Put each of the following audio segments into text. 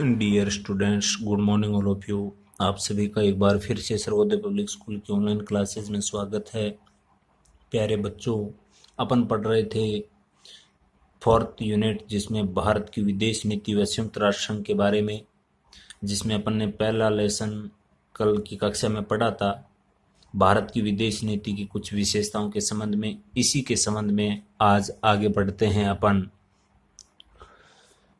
Dear students, good morning all of you. आप सभी का एक बार फिर से सर्वोदय पब्लिक स्कूल की ऑनलाइन क्लासेस में स्वागत है। प्यारे बच्चों, अपन पढ़ रहे थे फोर्थ यूनिट, जिसमें भारत की विदेश नीति व संयुक्त राष्ट्र संघ के बारे में, जिसमें अपन ने पहला लेसन कल की कक्षा में पढ़ा था, भारत की विदेश नीति की कुछ विशेषताओं के संबंध में। इसी के संबंध में आज आगे बढ़ते हैं अपन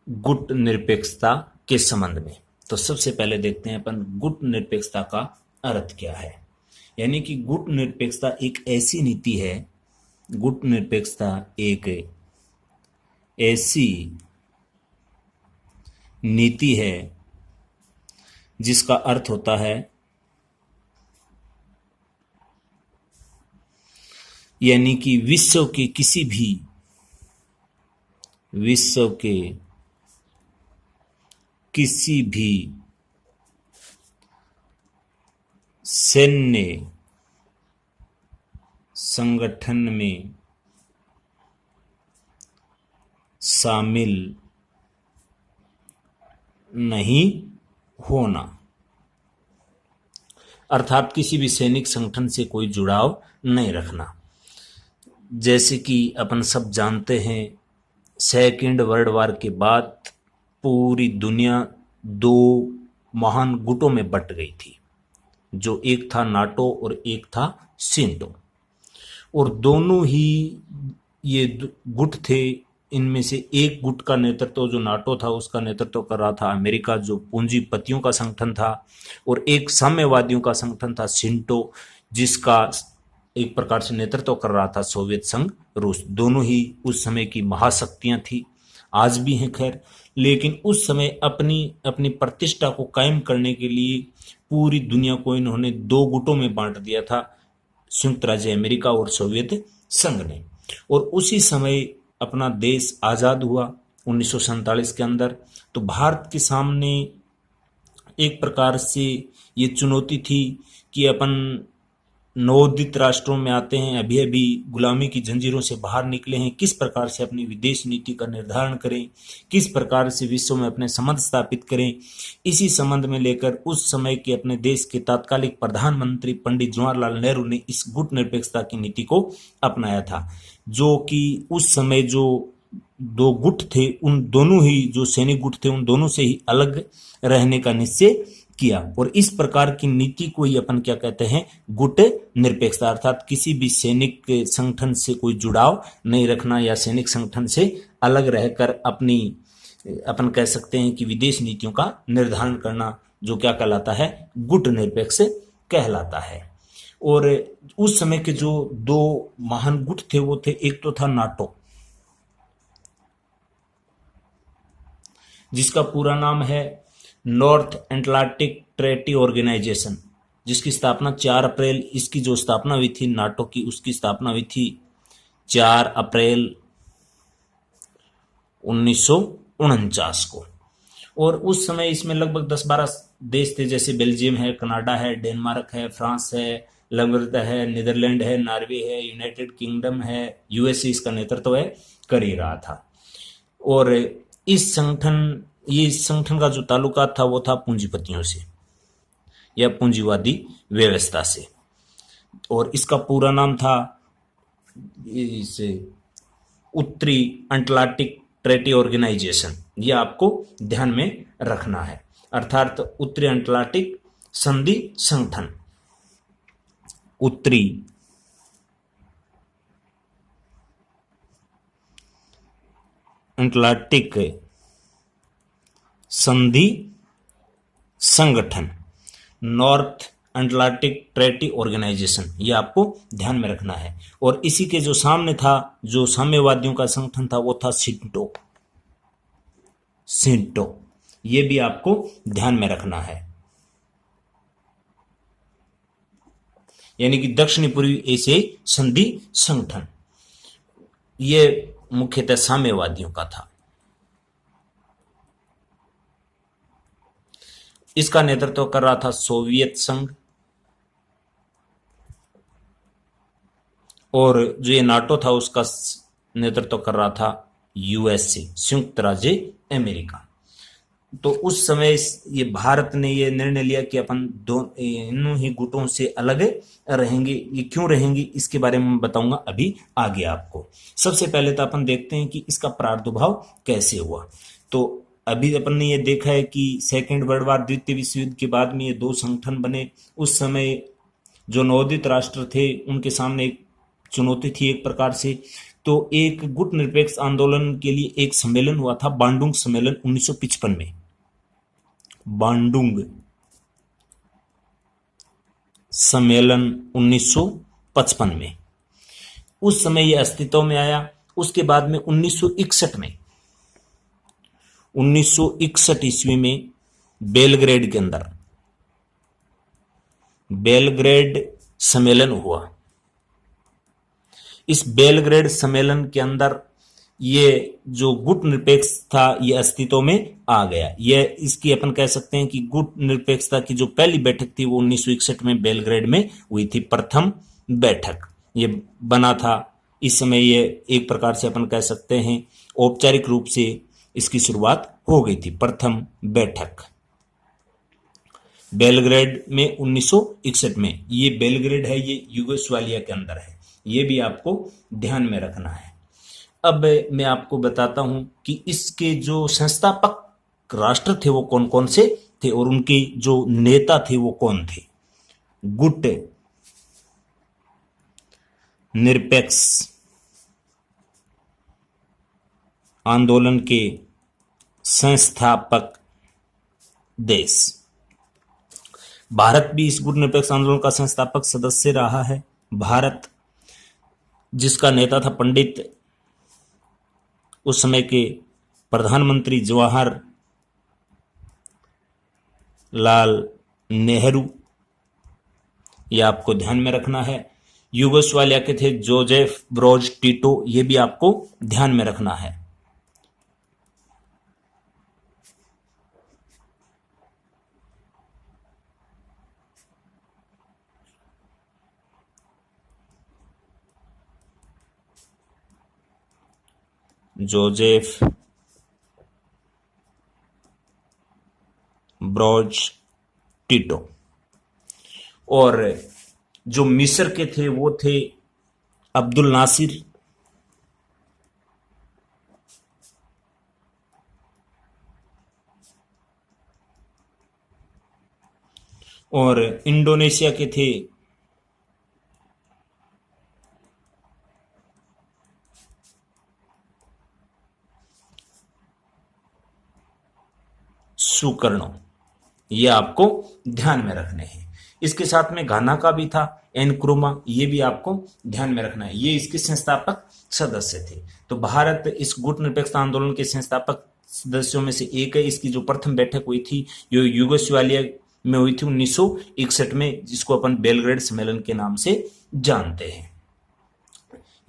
गुट निरपेक्षता के संबंध में। तो सबसे पहले देखते हैं अपन गुट निरपेक्षता का अर्थ क्या है। यानी कि गुट निरपेक्षता एक ऐसी नीति है, गुट निरपेक्षता एक ऐसी नीति है जिसका अर्थ होता है, यानी कि विश्व के किसी भी सैन्य संगठन में शामिल नहीं होना। अर्थात किसी भी सैनिक संगठन से कोई जुड़ाव नहीं रखना। जैसे कि अपन सब जानते हैं, सेकेंड वर्ल्ड वॉर के बाद पूरी दुनिया दो महान गुटों में बट गई थी, जो एक था नाटो और एक था सिंटो। और दोनों ही ये गुट थे। इनमें से एक गुट का नेतृत्व, जो नाटो था, उसका नेतृत्व कर रहा था अमेरिका, जो पूंजीपतियों का संगठन था, और एक साम्यवादियों का संगठन था सिंटो, जिसका एक प्रकार से नेतृत्व कर रहा था सोवियत संघ, रूस। दोनों ही उस समय की महाशक्तियां थी, आज भी हैं खैर। लेकिन उस समय अपनी अपनी प्रतिष्ठा को कायम करने के लिए पूरी दुनिया को इन्होंने दो गुटों में बांट दिया था, संयुक्त राज्य अमेरिका और सोवियत संघ ने। और उसी समय अपना देश आजाद हुआ 1947 के अंदर। तो भारत के सामने एक प्रकार से ये चुनौती थी कि अपन नवोदित राष्ट्रों में आते हैं, अभी अभी गुलामी की जंजीरों से बाहर निकले हैं, किस प्रकार से अपनी विदेश नीति का निर्धारण करें, किस प्रकार से विश्व में अपने संबंध स्थापित करें। इसी संबंध में लेकर उस समय के अपने देश के तत्कालिक प्रधानमंत्री पंडित जवाहरलाल नेहरू ने इस गुट निरपेक्षता की नीति को अपनाया था, जो कि उस समय जो दो गुट थे, उन दोनों ही जो सैनिक गुट थे, उन दोनों से ही अलग रहने का निश्चय किया। और इस प्रकार की नीति को ही अपन क्या कहते हैं, गुट निरपेक्षता। अर्थात किसी भी सैनिक संगठन से कोई जुड़ाव नहीं रखना, या सैनिक संगठन से अलग रहकर अपन कह सकते हैं कि विदेश नीतियों का निर्धारण करना, जो क्या कहलाता है, गुट निरपेक्ष कहलाता है। और उस समय के जो दो महान गुट थे वो थे, एक तो था नाटो, जिसका पूरा नाम है नॉर्थ एटलांटिक ट्रेटी ऑर्गेनाइजेशन, जिसकी स्थापना 4 अप्रैल, इसकी जो स्थापना हुई थी नाटो की, उसकी स्थापना हुई थी 4 अप्रैल 1949 को। और उस समय इसमें लगभग 10-12 देश थे, जैसे बेल्जियम है, कनाडा है, डेनमार्क है, फ्रांस है, लग्जमबर्ग है, नीदरलैंड है, नॉर्वे है, यूनाइटेड किंगडम है, यूएसए इसका नेतृत्व कर ही रहा था। और इस संगठन का जो ताल्लुकात था वो था पूंजीपतियों से या पूंजीवादी व्यवस्था से। और इसका पूरा नाम था इसे उत्तरी अटलांटिक ट्रेटी ऑर्गेनाइजेशन। ये आपको ध्यान में रखना है, अर्थात उत्तरी अटलांटिक संधि संगठन, उत्तरी अटलांटिक संधि संगठन, नॉर्थ अटलांटिक ट्रेटी ऑर्गेनाइजेशन, ये आपको ध्यान में रखना है। और इसी के जो सामने था, जो साम्यवादियों का संगठन था, वो था सिंटो। ये भी आपको ध्यान में रखना है, यानी कि दक्षिणी पूर्वी एशियाई संधि संगठन, ये मुख्यतः साम्यवादियों का था। इसका नेतृत्व कर रहा था सोवियत संघ, और जो ये नाटो था उसका नेतृत्व कर रहा था यूएसए, संयुक्त राज्य अमेरिका। तो उस समय ये भारत ने ये निर्णय लिया कि अपन दोनों ही गुटों से अलग रहेंगे। ये क्यों रहेंगे इसके बारे में बताऊंगा अभी आगे आपको। सबसे पहले तो अपन देखते हैं कि इसका प्रादुर्भाव कैसे हुआ। तो अभी अपन ने ये देखा है कि सेकेंड वर्ल्ड वार, द्वितीय विश्व युद्ध के बाद में ये दो संगठन बने। उस समय जो नवोदित राष्ट्र थे उनके सामने एक चुनौती थी एक प्रकार से। तो एक गुट निरपेक्ष आंदोलन के लिए एक सम्मेलन हुआ था, बांडुंग सम्मेलन 1955 में। बांडुंग सम्मेलन 1955 में, उस समय यह अस्तित्व में आया। उसके बाद में 1961 ईस्वी में बेलग्रेड के अंदर बेलग्रेड सम्मेलन हुआ। इस बेलग्रेड सम्मेलन के अंदर ये जो गुट निरपेक्ष था ये अस्तित्व में आ गया। ये इसकी अपन कह सकते हैं कि गुट निरपेक्षता की जो पहली बैठक थी वो 1961 में बेलग्रेड में हुई थी, प्रथम बैठक ये बना था। इस समय ये एक प्रकार से अपन कह सकते हैं औपचारिक रूप से इसकी शुरुआत हो गई थी, प्रथम बैठक बेलग्रेड में 1961 में। ये बेलग्रेड है, ये यूगोस्लाविया के अंदर है, ये भी आपको ध्यान में रखना है। अब मैं आपको बताता हूं कि इसके जो संस्थापक राष्ट्र थे वो कौन कौन से थे और उनके जो नेता थे वो कौन थे। गुट निरपेक्ष आंदोलन के संस्थापक देश। भारत भी इस गुट निरपेक्ष आंदोलन का संस्थापक सदस्य रहा है। भारत जिसका नेता था पंडित उस समय के प्रधानमंत्री जवाहर लाल नेहरू, ये आपको ध्यान में रखना है। यूगोस्लाविया के थे जोसेफ ब्रोज टिटो, ये भी आपको ध्यान में रखना है। Joseph Broz Tito. और जो मिस्र के थे वो थे अब्दुल नासिर। और इंडोनेशिया के थे सुकर्णो, ये आपको ध्यान में रखने हैं। इसके साथ में घाना का भी था एनक्रोमा, ये भी आपको ध्यान में रखना है। ये इसके संस्थापक सदस्य थे। तो भारत इस गुट निरपेक्ष आंदोलन के संस्थापक सदस्यों में से एक है। इसकी जो प्रथम बैठक हुई थी जो यूगोस्लाविया में हुई थी 1961 में, जिसको अपन बेलग्रेड सम्मेलन के नाम से जानते हैं।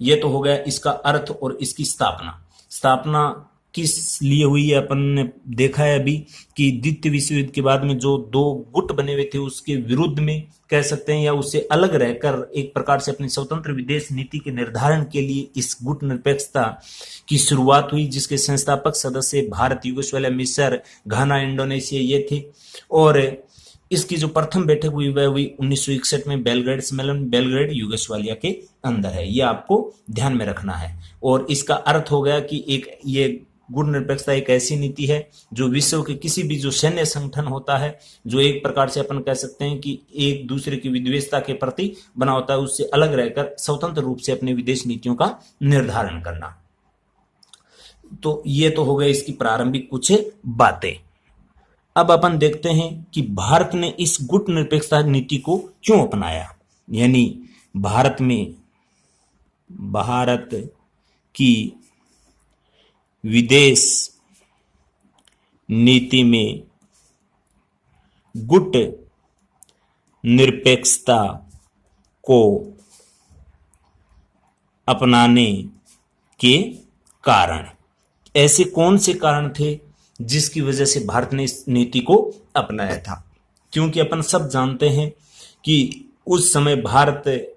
यह तो हो गया इसका अर्थ और इसकी स्थापना। स्थापना किस लिए हुई है अपन ने देखा है अभी कि द्वितीय विश्व युद्ध के बाद में जो दो गुट बने हुए थे उसके विरुद्ध में कह सकते हैं या उससे अलग रहकर एक प्रकार से अपनी स्वतंत्र विदेश नीति के निर्धारण के लिए इस गुट निरपेक्षता की शुरुआत हुई, जिसके संस्थापक सदस्य भारत, यूगोस्लाविया, मिस्र, घाना, इंडोनेशिया ये थे। और इसकी जो प्रथम बैठक हुई वह हुई 1961 में बेलग्रेड सम्मेलन, बेलग्रेड यूगोस्लाविया के अंदर है। यह आपको ध्यान में रखना है। और इसका अर्थ हो गया कि एक ये गुट निरपेक्षता एक ऐसी नीति है जो विश्व के किसी भी जो सैन्य संगठन होता है, जो एक प्रकार से अपन कह सकते हैं कि एक दूसरे की विद्वेषता के प्रति बना होता है, उससे अलग रहकर स्वतंत्र रूप से अपनी विदेश नीतियों का निर्धारण करना। तो ये तो हो गए इसकी प्रारंभिक कुछ बातें। अब अपन देखते हैं कि भारत ने इस गुट निरपेक्षता नीति को क्यों अपनाया, यानी भारत की विदेश नीति में गुट निरपेक्षता को अपनाने के कारण, ऐसे कौन से कारण थे जिसकी वजह से भारत ने इस नीति को अपनाया था। क्योंकि अपन सब जानते हैं कि उस समय भारत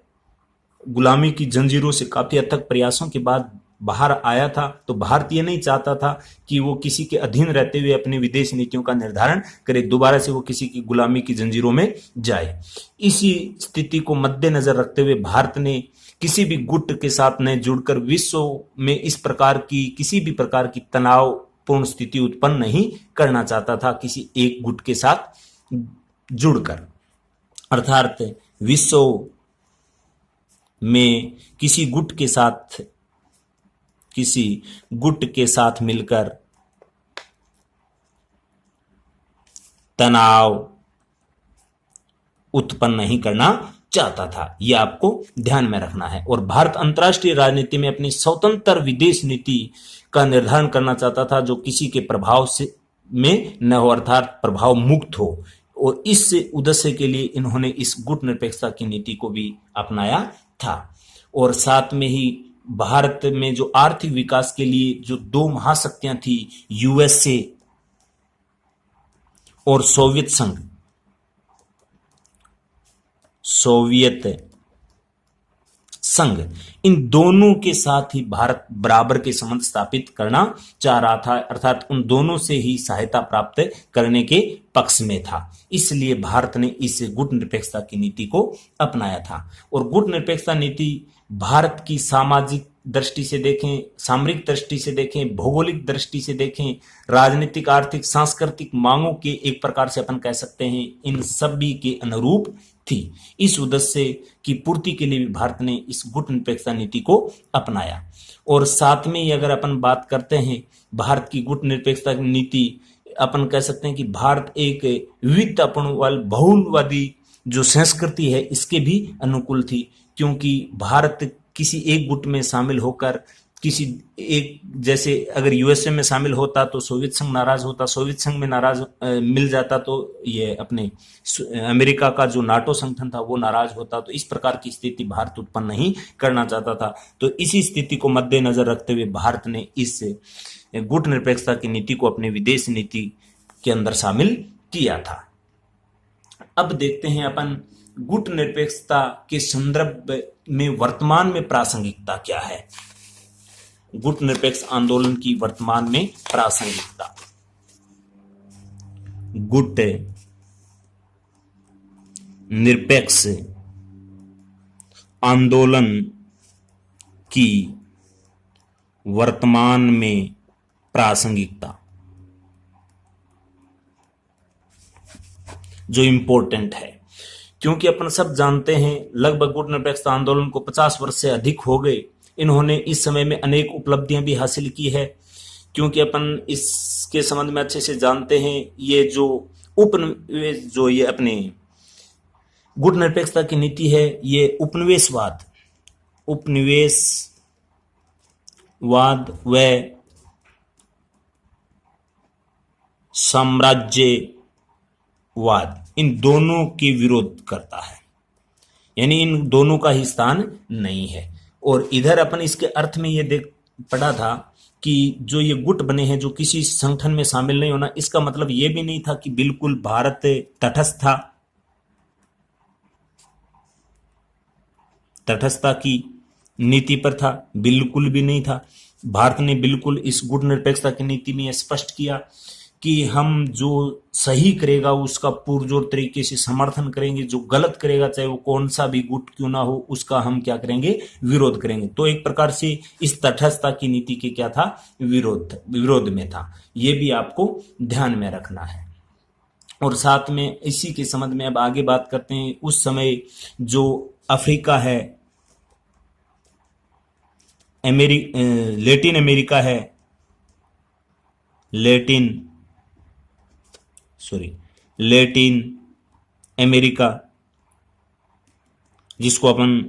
गुलामी की जंजीरों से काफी अथक प्रयासों के बाद बाहर आया था तो भारत ये नहीं चाहता था कि वो किसी के अधीन रहते हुए अपनी विदेश नीतियों का निर्धारण करे, दोबारा से वो किसी की गुलामी की जंजीरों में जाए। इसी स्थिति को मद्देनजर रखते हुए भारत ने किसी भी गुट के साथ न जुड़कर विश्व में इस प्रकार की किसी भी प्रकार की तनावपूर्ण स्थिति उत्पन्न नहीं करना चाहता था किसी एक गुट के साथ जुड़कर। अर्थात विश्व में किसी गुट के साथ मिलकर तनाव उत्पन्न नहीं करना चाहता था, यह आपको ध्यान में रखना है। और भारत अंतर्राष्ट्रीय राजनीति में अपनी स्वतंत्र विदेश नीति का निर्धारण करना चाहता था जो किसी के प्रभाव से में न हो, अर्थात प्रभाव मुक्त हो। और इस उद्देश्य के लिए इन्होंने इस गुट निरपेक्षता की नीति को भी अपनाया था। और साथ में ही भारत में जो आर्थिक विकास के लिए जो दो महाशक्तियां थी, यूएसए और सोवियत संघ, इन दोनों के साथ ही भारत बराबर के संबंध स्थापित करना चाह रहा था, अर्थात उन दोनों से ही सहायता प्राप्त करने के पक्ष में था। इसलिए भारत ने इस गुट निरपेक्षता की नीति को अपनाया था। और गुट निरपेक्षता नीति भारत की सामाजिक दृष्टि से देखें, सामरिक दृष्टि से देखें, भौगोलिक दृष्टि से देखें, राजनीतिक, आर्थिक, सांस्कृतिक मांगों के एक प्रकार से अपन कह सकते हैं इन सभी के अनुरूप थी। इस उद्देश्य की पूर्ति के लिए भी भारत ने इस गुट निरपेक्षता नीति को अपनाया। और साथ में ही अगर अपन बात करते हैं भारत की गुट निरपेक्षता नीति, अपन कह सकते हैं कि भारत एक विविधतापूर्ण बहुलवादी जो संस्कृति है इसके भी अनुकूल थी, क्योंकि भारत किसी एक गुट में शामिल होकर किसी एक, जैसे अगर यूएसए में शामिल होता तो सोवियत संघ नाराज होता, सोवियत संघ में नाराज मिल जाता तो ये अपने अमेरिका का जो नाटो संगठन था वो नाराज होता। तो इस प्रकार की स्थिति भारत उत्पन्न नहीं करना चाहता था। तो इसी स्थिति को मद्देनजर रखते हुए भारत ने इस गुट निरपेक्षता की नीति को अपने विदेश नीति के अंदर शामिल किया था। अब देखते हैं अपन गुट निरपेक्षता के संदर्भ में वर्तमान में प्रासंगिकता क्या है। गुट निरपेक्ष आंदोलन की वर्तमान में प्रासंगिकता। गुट निरपेक्ष आंदोलन की वर्तमान में प्रासंगिकता जो इंपॉर्टेंट है, क्योंकि अपन सब जानते हैं लगभग गुट निरपेक्षता आंदोलन को 50 वर्ष से अधिक हो गए। इन्होंने इस समय में अनेक उपलब्धियां भी हासिल की है, क्योंकि अपन इसके संबंध में अच्छे से जानते हैं। ये जो ये अपने गुट निरपेक्षता की नीति है, ये उपनिवेशवाद व साम्राज्यवाद, इन दोनों के विरोध करता है, यानी इन दोनों का ही स्थान नहीं है। और इधर अपन इसके अर्थ में ये देख पढ़ा था कि जो ये गुट बने हैं जो किसी संगठन में शामिल नहीं होना, इसका मतलब ये भी नहीं था कि बिल्कुल भारत तटस्थता की नीति पर था, बिल्कुल भी नहीं था। भारत ने बिल्कुल इस गुट निरपेक्षता की नीति में स्पष्ट किया कि हम जो सही करेगा उसका पुरजोर तरीके से समर्थन करेंगे, जो गलत करेगा चाहे वो कौन सा भी गुट क्यों ना हो उसका हम क्या करेंगे, विरोध करेंगे। तो एक प्रकार से इस तटस्थता की नीति के क्या था, विरोध में था। ये भी आपको ध्यान में रखना है। और साथ में इसी के संबंध में अब आगे बात करते हैं। उस समय जो अफ्रीका है, लैटिन अमेरिका है, लैटिन अमेरिका जिसको अपन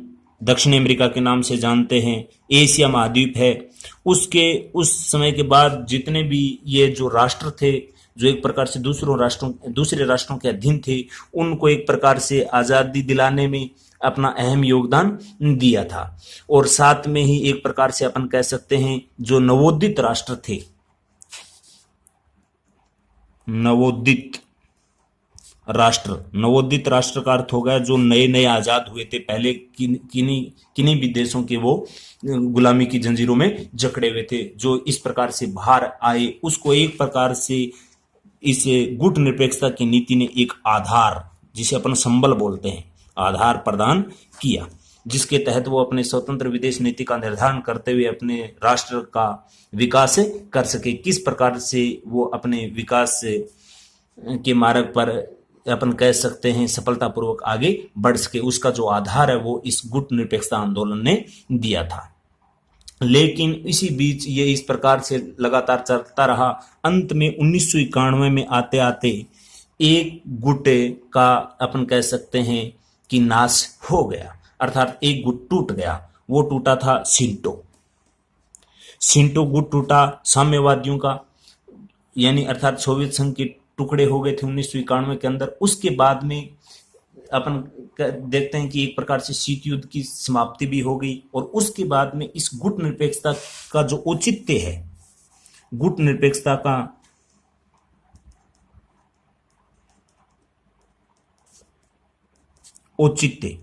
दक्षिण अमेरिका के नाम से जानते हैं, एशिया महाद्वीप है, उस समय के बाद जितने भी ये जो राष्ट्र थे जो एक प्रकार से दूसरे राष्ट्रों के अधीन थे, उनको एक प्रकार से आजादी दिलाने में अपना अहम योगदान दिया था। और साथ में ही एक प्रकार से अपन कह सकते हैं जो नवोदित राष्ट्र थे, नवोदित राष्ट्र, नवोदित राष्ट्र का अर्थ हो गया जो नए नए आजाद हुए थे, पहले किन्हीं भी देशों के वो गुलामी की जंजीरों में जकड़े हुए थे, जो इस प्रकार से बाहर आए, उसको एक प्रकार से इस गुट निरपेक्षता की नीति ने एक आधार, जिसे अपन संबल बोलते हैं, आधार प्रदान किया, जिसके तहत वो अपने स्वतंत्र विदेश नीति का निर्धारण करते हुए अपने राष्ट्र का विकास कर सके। किस प्रकार से वो अपने विकास के मार्ग पर अपन कह सकते हैं सफलतापूर्वक आगे बढ़ सके, उसका जो आधार है वो इस गुट निरपेक्षता आंदोलन ने दिया था। लेकिन इसी बीच ये इस प्रकार से लगातार चलता रहा। अंत में 1991 में आते आते एक गुट का अपन कह सकते हैं कि नाश हो गया, अर्थात एक गुट टूट गया। वो टूटा था सिंटो गुट टूटा साम्यवादियों का, यानी अर्थात सोवियत संघ के टुकड़े हो गए थे 1991 के अंदर। उसके बाद में अपन देखते हैं कि एक प्रकार से शीत युद्ध की समाप्ति भी हो गई, और उसके बाद में इस गुट निरपेक्षता का जो औचित्य है, गुट निरपेक्षता का औचित्य,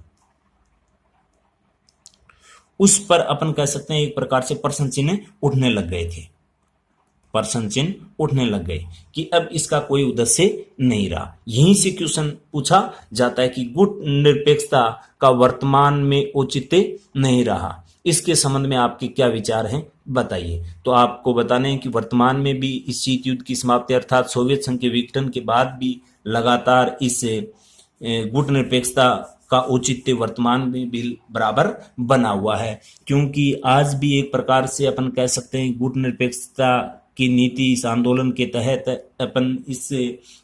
उस पर अपन कह सकते हैं एक प्रकार से प्रश्न चिन्ह उठने लग गए थे, प्रश्न चिन्ह उठने लग गए कि अब इसका कोई उद्देश्य नहीं रहा। यहीं से क्वेश्चन पूछा जाता है कि गुट निरपेक्षता का वर्तमान में औचित्य नहीं रहा, इसके संबंध में आपके क्या विचार हैं, बताइए। तो आपको बताने हैं कि वर्तमान में भी इस शीत युद्ध की समाप्ति अर्थात सोवियत संघ के विघटन के बाद भी लगातार इस गुट निरपेक्षता का औचित्य वर्तमान में भी बराबर बना हुआ है, क्योंकि आज भी एक प्रकार से अपन कह सकते हैं गुट निरपेक्षता की नीति इस आंदोलन के तहत अपन इस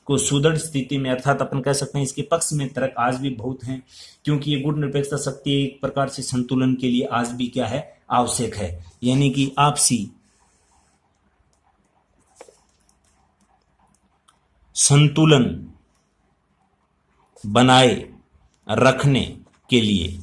को सुदृढ़ स्थिति में, अर्थात अपन कह सकते हैं इसके पक्ष में तर्क आज भी बहुत हैं, क्योंकि ये गुट निरपेक्षता शक्ति एक प्रकार से संतुलन के लिए आज भी क्या है, आवश्यक है, यानी कि आपसी संतुलन बनाए रखने के लिए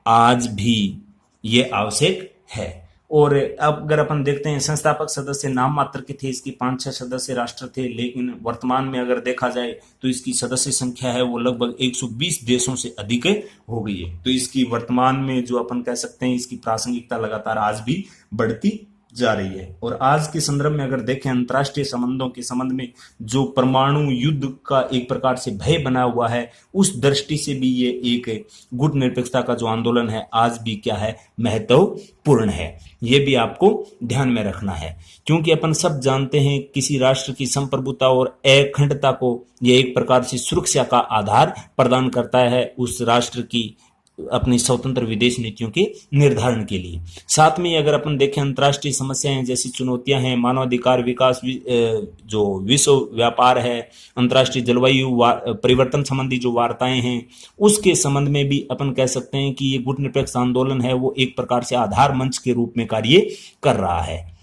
आज भी ये आवश्यक है। और अब अगर अपन देखते हैं संस्थापक सदस्य नाम मात्र के थे, इसकी 5-6 सदस्य राष्ट्र थे, लेकिन वर्तमान में अगर देखा जाए तो इसकी सदस्य संख्या है वो लगभग 120 देशों से अधिक हो गई है। तो इसकी वर्तमान में जो अपन कह सकते हैं इसकी प्रासंगिकता लगातार आज भी बढ़ती जा रही है। और आज के संदर्भ में अगर देखें अंतर्राष्ट्रीय संबंधों के संबंध में जो परमाणु युद्ध का एक प्रकार से भय बना हुआ है, उस दृष्टि से भी ये एक गुट निरपेक्षता का जो आंदोलन है आज भी क्या है, महत्वपूर्ण है। ये भी आपको ध्यान में रखना है, क्योंकि अपन सब जानते हैं किसी राष्ट्र की संप्रभुता और अखंडता को ये एक प्रकार से सुरक्षा का आधार प्रदान करता है उस राष्ट्र की अपनी स्वतंत्र विदेश नीतियों के निर्धारण के लिए। साथ में अगर अपन देखें अंतर्राष्ट्रीय समस्याएं जैसी चुनौतियां हैं, मानवाधिकार, विकास, जो विश्व व्यापार है, अंतर्राष्ट्रीय जलवायु परिवर्तन संबंधी जो वार्ताएं हैं, उसके संबंध में भी अपन कह सकते हैं कि ये गुट निरपेक्ष आंदोलन है वो एक प्रकार से आधार मंच के रूप में कार्य कर रहा है।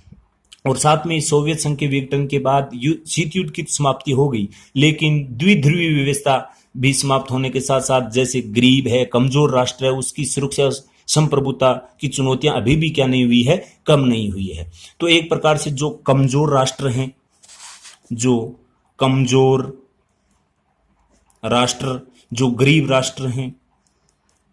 और साथ में सोवियत संघ के विघटन के बाद शीत युद्ध की समाप्ति हो गई, लेकिन द्विध्रुवीय व्यवस्था भी समाप्त होने के साथ साथ जैसे गरीब है, कमजोर राष्ट्र है, उसकी सुरक्षा संप्रभुता की चुनौतियां अभी भी क्या नहीं हुई है, कम नहीं हुई है। तो एक प्रकार से जो कमजोर राष्ट्र हैं, जो कमजोर राष्ट्र, जो गरीब राष्ट्र हैं,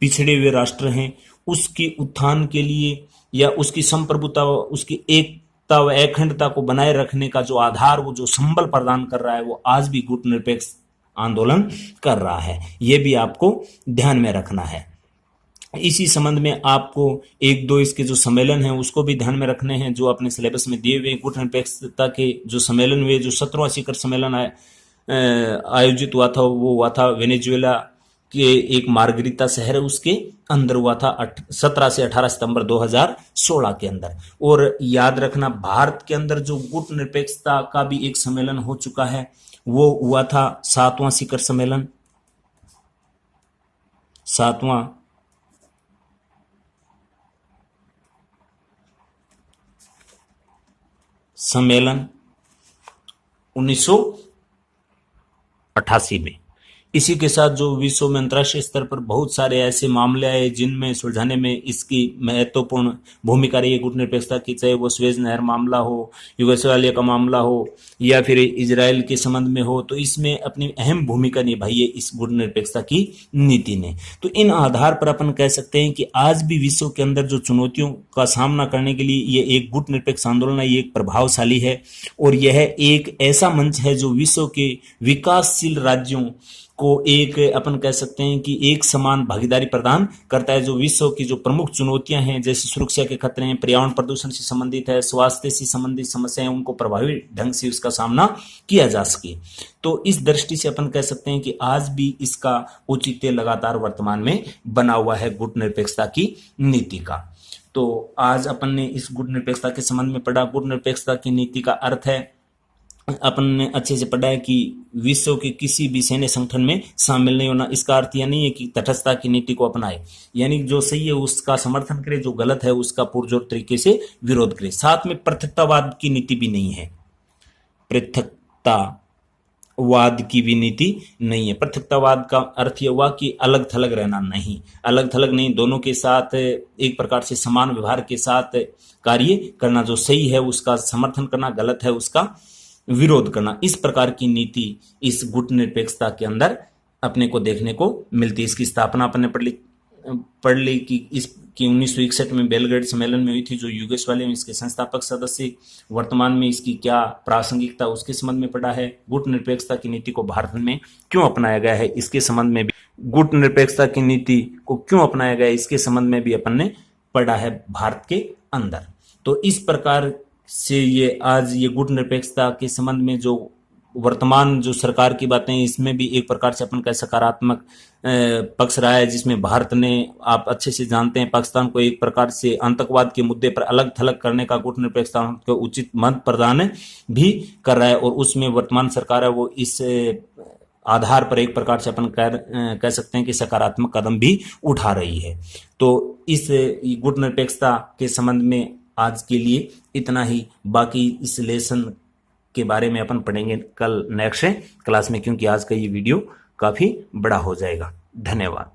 पिछड़े हुए राष्ट्र हैं, उसके उत्थान के लिए या उसकी संप्रभुता, उसकी एकता व अखंडता को बनाए रखने का जो आधार, वो जो संबल प्रदान कर रहा है, वो आज भी गुट निरपेक्ष आंदोलन कर रहा है। यह भी आपको ध्यान में रखना है। इसी संबंध में आपको 1-2 इसके जो सम्मेलन हैं उसको भी ध्यान में रखने हैं, जो अपने सिलेबस में दिए हुए गुट निरपेक्षता के जो सम्मेलन हुए, जो 17वां शिखर सम्मेलन आयोजित हुआ था, वो हुआ था वेनेजुएला के एक मार्गरीता शहर है उसके अंदर हुआ था 17 से 18 सितंबर 2016 के अंदर। और याद रखना भारत के अंदर जो गुट निरपेक्षता का भी एक सम्मेलन हो चुका है वो हुआ था 7वां शिखर सम्मेलन, 7वां सम्मेलन 1988 में। इसी के साथ जो विश्व में अंतर्राष्ट्रीय स्तर पर बहुत सारे ऐसे मामले आए जिनमें सुलझाने में इसकी महत्वपूर्ण भूमिका रही है गुटनिरपेक्षता की, चाहे वो स्वेज नहर मामला हो, युगोस्लाविया का मामला हो या फिर इजराइल के संबंध में हो, तो इसमें अपनी अहम भूमिका निभाई है इस गुटनिरपेक्षता की नीति ने। तो इन आधार पर अपन कह सकते हैं कि आज भी विश्व के अंदर जो चुनौतियों का सामना करने के लिए ये एक गुटनिरपेक्ष आंदोलन है, ये एक प्रभावशाली है और यह एक ऐसा मंच है जो विश्व के विकासशील राज्यों को एक अपन कह सकते हैं कि एक समान भागीदारी प्रदान करता है, जो विश्व की जो प्रमुख चुनौतियां हैं जैसे सुरक्षा के खतरे हैं, पर्यावरण प्रदूषण से संबंधित है, स्वास्थ्य से संबंधित समस्याएं, उनको प्रभावी ढंग से उसका सामना किया जा सके। तो इस दृष्टि से अपन कह सकते हैं कि आज भी इसका औचित्य लगातार वर्तमान में बना हुआ है गुटनिरपेक्षता की नीति का। तो आज अपन ने इस गुटनिरपेक्षता के संबंध में पढ़ा। गुटनिरपेक्षता की नीति का अर्थ है, अपन ने अच्छे से पढ़ा है कि विश्व के किसी भी सैन्य संगठन में शामिल नहीं होना। इसका अर्थ यह नहीं है कि तटस्थता की नीति को अपनाए, यानी जो सही है उसका समर्थन करे, जो गलत है उसका पुरजोर तरीके से विरोध करे। साथ में पृथकतावाद की नीति भी नहीं है, पृथकतावाद की भी नीति नहीं है। पृथकतावाद का अर्थ यह हुआ कि अलग थलग रहना नहीं, अलग थलग नहीं, दोनों के साथ एक प्रकार से समान व्यवहार के साथ कार्य करना, जो सही है उसका समर्थन करना, गलत है उसका विरोध करना। इस प्रकार की नीति इस गुटनिरपेक्षता के अंदर अपने को देखने को मिलती है। इसकी स्थापना अपने पढ़ ली कि इसकी 1961 में बेलग्रेड सम्मेलन में हुई थी, जो यूगोस्लाविया में इसके संस्थापक सदस्य। वर्तमान में इसकी क्या प्रासंगिकता उसके संबंध में पढ़ा है। गुटनिरपेक्षता की नीति को भारत में क्यों अपनाया गया है इसके संबंध में भी, गुटनिरपेक्षता की नीति को क्यों अपनाया गया है इसके संबंध में भी अपन ने पढ़ा है भारत के अंदर। तो इस प्रकार से ये आज ये गुटनिरपेक्षता के संबंध में जो वर्तमान जो सरकार की बातें, इसमें भी एक प्रकार से अपन का सकारात्मक पक्ष रहा है, जिसमें भारत ने, आप अच्छे से जानते हैं, पाकिस्तान को एक प्रकार से आतंकवाद के मुद्दे पर अलग थलग करने का गुटनिरपेक्षता को उचित मत प्रदान भी कर रहा है और उसमें वर्तमान सरकार है वो इस आधार पर एक प्रकार से अपन कह सकते हैं कि सकारात्मक कदम भी उठा रही है। तो इस गुटनिरपेक्षता के संबंध में आज के लिए इतना ही। बाकी इस लेसन के बारे में अपन पढ़ेंगे कल नेक्स्ट क्लास में, क्योंकि आज का ये वीडियो काफ़ी बड़ा हो जाएगा। धन्यवाद।